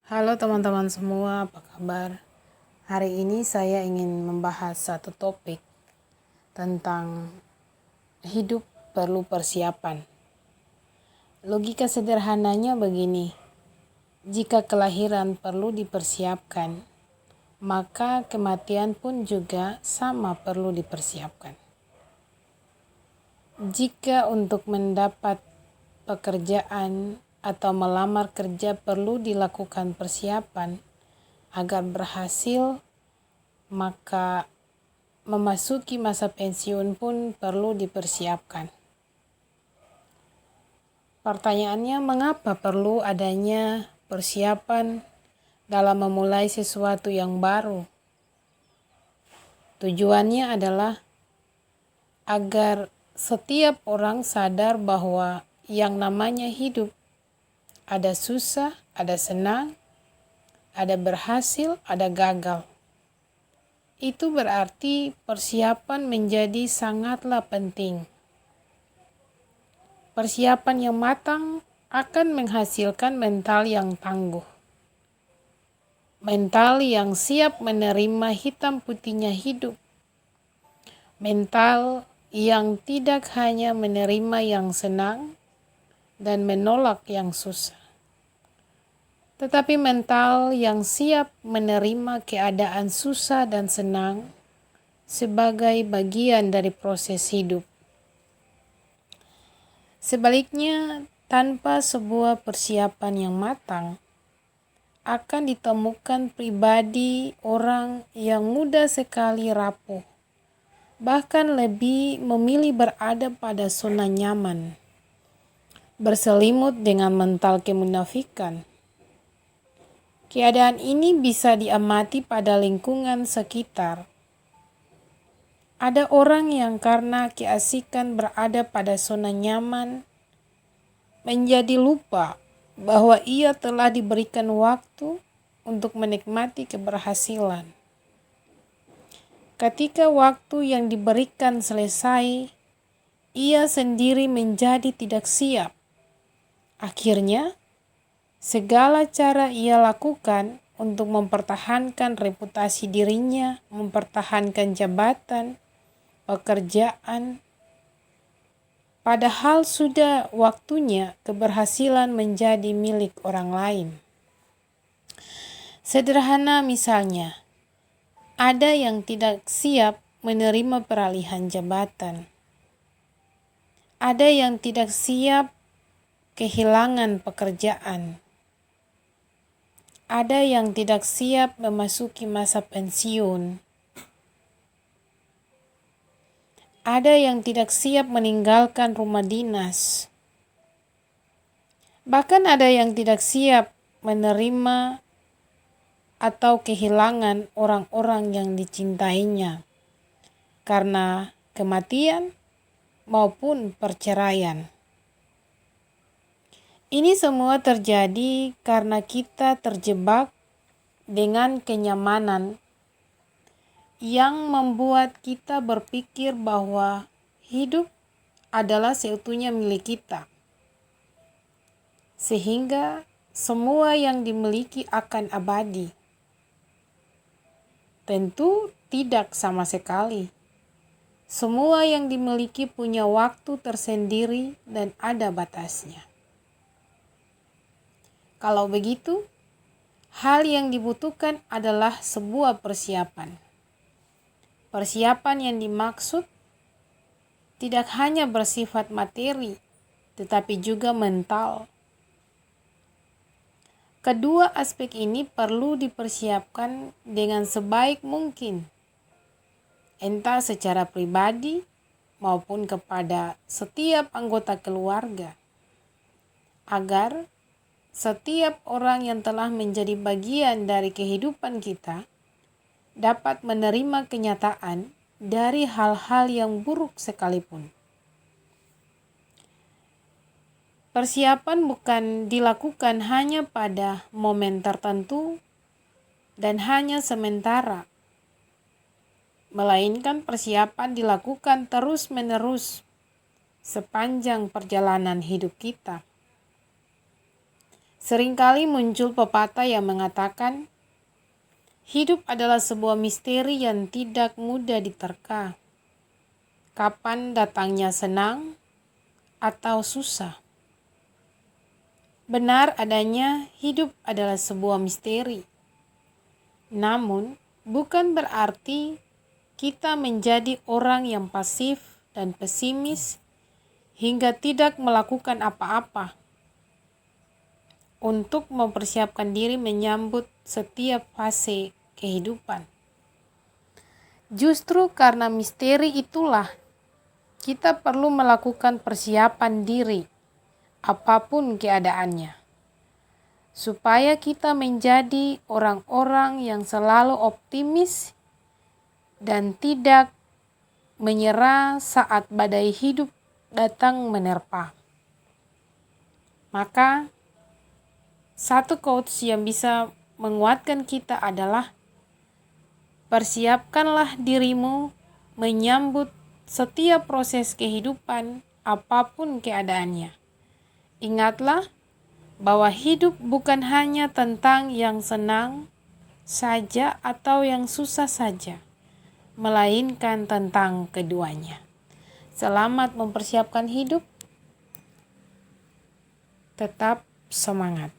Halo teman-teman semua, apa kabar? Hari ini saya ingin membahas satu topik tentang hidup perlu persiapan. Logika sederhananya begini, jika kelahiran perlu dipersiapkan, maka kematian pun juga sama perlu dipersiapkan. Jika untuk mendapat pekerjaan atau melamar kerja perlu dilakukan persiapan agar berhasil, maka memasuki masa pensiun pun perlu dipersiapkan. Pertanyaannya, mengapa perlu adanya persiapan dalam memulai sesuatu yang baru? Tujuannya adalah agar setiap orang sadar bahwa yang namanya hidup ada susah, ada senang, ada berhasil, ada gagal. Itu berarti persiapan menjadi sangatlah penting. Persiapan yang matang akan menghasilkan mental yang tangguh. Mental yang siap menerima hitam putihnya hidup. Mental yang tidak hanya menerima yang senang dan menolak yang susah, tetapi mental yang siap menerima keadaan susah dan senang sebagai bagian dari proses hidup. Sebaliknya, tanpa sebuah persiapan yang matang, akan ditemukan pribadi orang yang mudah sekali rapuh, bahkan lebih memilih berada pada zona nyaman, berselimut dengan mental kemunafikan. Keadaan ini bisa diamati pada lingkungan sekitar. Ada orang yang karena keasikan berada pada zona nyaman, menjadi lupa bahwa ia telah diberikan waktu untuk menikmati keberhasilan. Ketika waktu yang diberikan selesai, ia sendiri menjadi tidak siap. Akhirnya, segala cara ia lakukan untuk mempertahankan reputasi dirinya, mempertahankan jabatan, pekerjaan, padahal sudah waktunya keberhasilan menjadi milik orang lain. Sederhana misalnya, ada yang tidak siap menerima peralihan jabatan. Ada yang tidak siap kehilangan pekerjaan. Ada yang tidak siap memasuki masa pensiun. Ada yang tidak siap meninggalkan rumah dinas. Bahkan ada yang tidak siap menerima atau kehilangan orang-orang yang dicintainya karena kematian maupun perceraian. Ini semua terjadi karena kita terjebak dengan kenyamanan yang membuat kita berpikir bahwa hidup adalah seutuhnya milik kita, sehingga semua yang dimiliki akan abadi. Tentu tidak sama sekali. Semua yang dimiliki punya waktu tersendiri dan ada batasnya. Kalau begitu, hal yang dibutuhkan adalah sebuah persiapan. Persiapan yang dimaksud tidak hanya bersifat materi, tetapi juga mental. Kedua aspek ini perlu dipersiapkan dengan sebaik mungkin, entah secara pribadi maupun kepada setiap anggota keluarga, agar setiap orang yang telah menjadi bagian dari kehidupan kita dapat menerima kenyataan dari hal-hal yang buruk sekalipun. Persiapan bukan dilakukan hanya pada momen tertentu dan hanya sementara, melainkan persiapan dilakukan terus-menerus sepanjang perjalanan hidup kita. Seringkali muncul pepatah yang mengatakan, hidup adalah sebuah misteri yang tidak mudah diterka. Kapan datangnya senang atau susah? Benar adanya hidup adalah sebuah misteri. Namun, bukan berarti kita menjadi orang yang pasif dan pesimis hingga tidak melakukan apa-apa untuk mempersiapkan diri menyambut setiap fase kehidupan. Justru karena misteri itulah kita perlu melakukan persiapan diri, apapun keadaannya, supaya kita menjadi orang-orang yang selalu optimis dan tidak menyerah saat badai hidup datang menerpa. Maka, satu quotes yang bisa menguatkan kita adalah, persiapkanlah dirimu menyambut setiap proses kehidupan apapun keadaannya. Ingatlah bahwa hidup bukan hanya tentang yang senang saja atau yang susah saja, melainkan tentang keduanya. Selamat mempersiapkan hidup, tetap semangat.